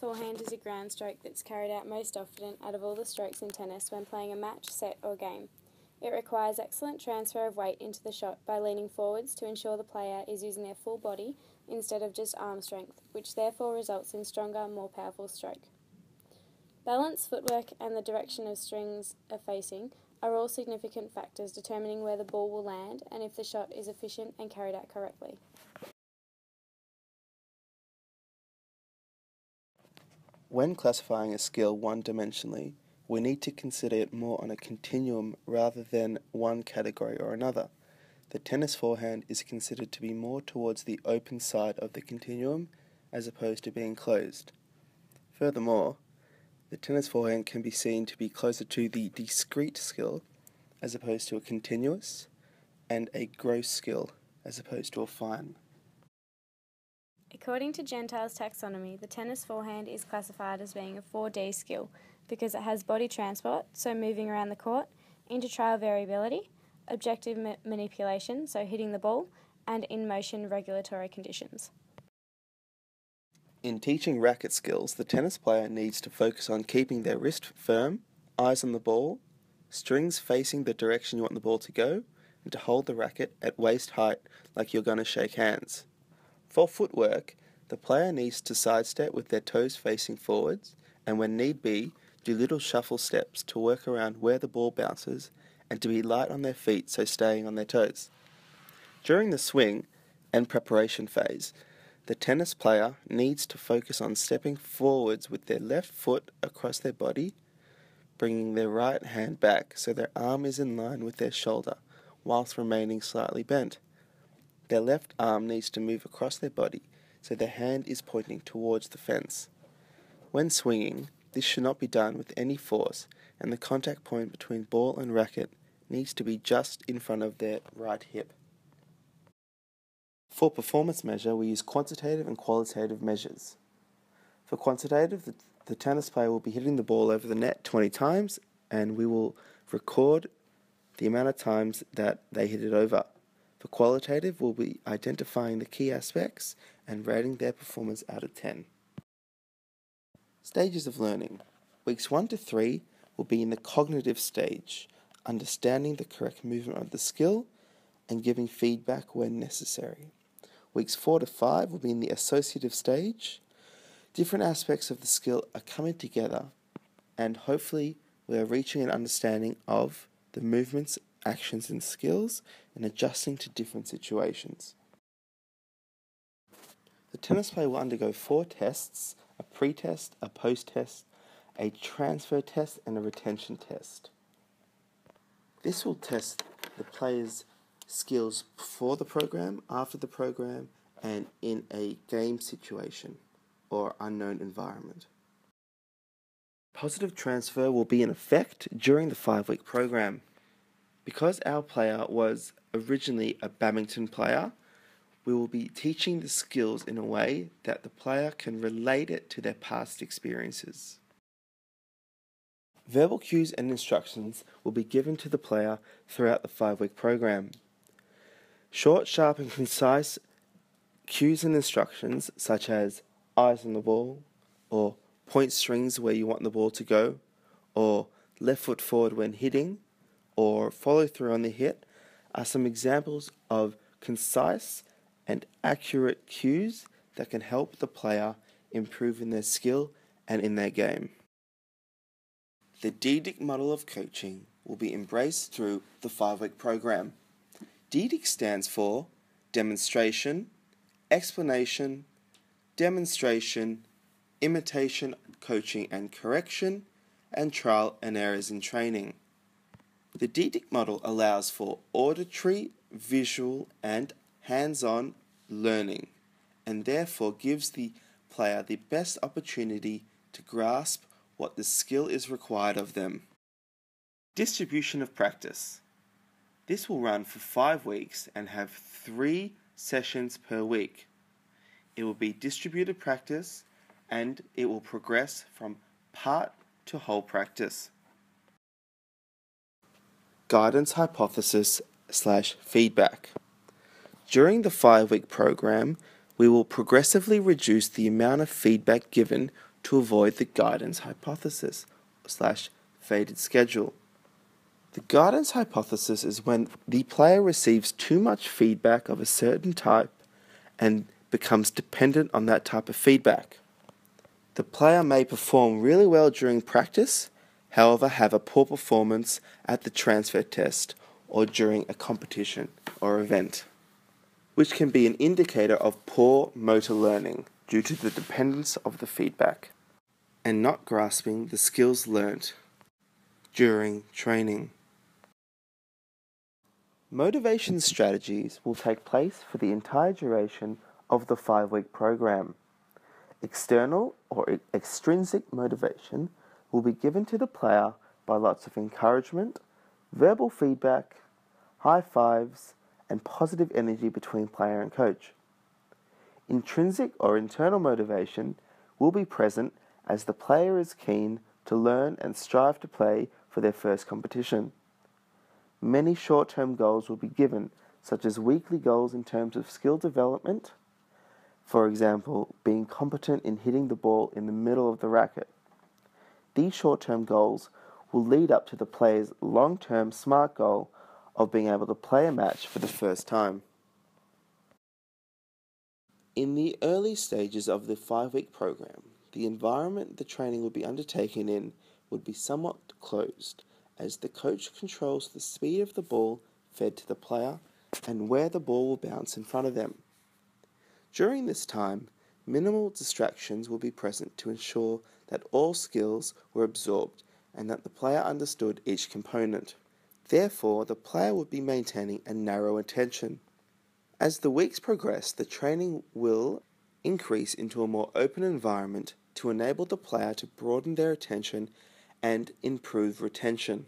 forehand is a ground stroke that's carried out most often out of all the strokes in tennis when playing a match, set or game. It requires excellent transfer of weight into the shot by leaning forwards to ensure the player is using their full body instead of just arm strength, which therefore results in stronger, more powerful stroke. Balance, footwork and the direction of strings are facing are all significant factors determining where the ball will land and if the shot is efficient and carried out correctly. When classifying a skill one-dimensionally, we need to consider it more on a continuum rather than one category or another. The tennis forehand is considered to be more towards the open side of the continuum as opposed to being closed. Furthermore, the tennis forehand can be seen to be closer to the discrete skill as opposed to a continuous, and a gross skill as opposed to a fine. According to Gentile's taxonomy, the tennis forehand is classified as being a 4D skill because it has body transport, so moving around the court, inter-trial variability, objective manipulation, so hitting the ball, and in-motion regulatory conditions. In teaching racket skills, the tennis player needs to focus on keeping their wrist firm, eyes on the ball, strings facing the direction you want the ball to go, and to hold the racket at waist height like you're going to shake hands. For footwork, the player needs to sidestep with their toes facing forwards, and when need be, do little shuffle steps to work around where the ball bounces, and to be light on their feet so staying on their toes. During the swing and preparation phase, the tennis player needs to focus on stepping forwards with their left foot across their body, bringing their right hand back so their arm is in line with their shoulder, whilst remaining slightly bent. Their left arm needs to move across their body so their hand is pointing towards the fence. When swinging, this should not be done with any force, and the contact point between ball and racket needs to be just in front of their right hip. For performance measure, we use quantitative and qualitative measures. For quantitative, the tennis player will be hitting the ball over the net 20 times, and we will record the amount of times that they hit it over. For qualitative, we'll be identifying the key aspects and rating their performance out of 10. Stages of learning. Weeks 1 to 3 will be in the cognitive stage, understanding the correct movement of the skill and giving feedback when necessary. Weeks 4 to 5 will be in the associative stage. Different aspects of the skill are coming together, and hopefully we are reaching an understanding of the movements, actions and skills and adjusting to different situations. The tennis player will undergo 4 tests: a pre-test, a post-test, a transfer test and a retention test. This will test the player's skills before the program, after the program, and in a game situation or unknown environment. Positive transfer will be in effect during the 5-week program. Because our player was originally a badminton player, we will be teaching the skills in a way that the player can relate it to their past experiences. Verbal cues and instructions will be given to the player throughout the 5-week program. Short, sharp and concise cues and instructions such as eyes on the ball, or point strings where you want the ball to go, or left foot forward when hitting, or follow through on the hit are some examples of concise and accurate cues that can help the player improve in their skill and in their game. The DDIC model of coaching will be embraced through the 5-week program. DDIC stands for demonstration, explanation, demonstration, imitation, coaching and correction, and trial and errors in training. The DDIC model allows for auditory, visual, and hands-on learning, and therefore gives the player the best opportunity to grasp what the skill is required of them. Distribution of practice. This will run for 5 weeks and have 3 sessions per week. It will be distributed practice, and it will progress from part to whole practice. Guidance hypothesis / feedback. During the 5-week program, we will progressively reduce the amount of feedback given to avoid the guidance hypothesis / faded schedule. The guidance hypothesis is when the player receives too much feedback of a certain type and becomes dependent on that type of feedback. The player may perform really well during practice, however have a poor performance at the transfer test or during a competition or event, which can be an indicator of poor motor learning due to the dependence of the feedback and not grasping the skills learnt during training. Motivation strategies will take place for the entire duration of the 5-week program. External or extrinsic motivation will be given to the player by lots of encouragement, verbal feedback, high fives, and positive energy between player and coach. Intrinsic or internal motivation will be present as the player is keen to learn and strive to play for their first competition. Many short-term goals will be given, such as weekly goals in terms of skill development, for example, being competent in hitting the ball in the middle of the racket. These short-term goals will lead up to the player's long-term SMART goal of being able to play a match for the first time. In the early stages of the 5-week program, the environment the training would be undertaken in would be somewhat closed, as the coach controls the speed of the ball fed to the player and where the ball will bounce in front of them. During this time, minimal distractions will be present to ensure that all skills were absorbed and that the player understood each component. Therefore, the player would be maintaining a narrow attention. As the weeks progress, the training will increase into a more open environment to enable the player to broaden their attention and improve retention.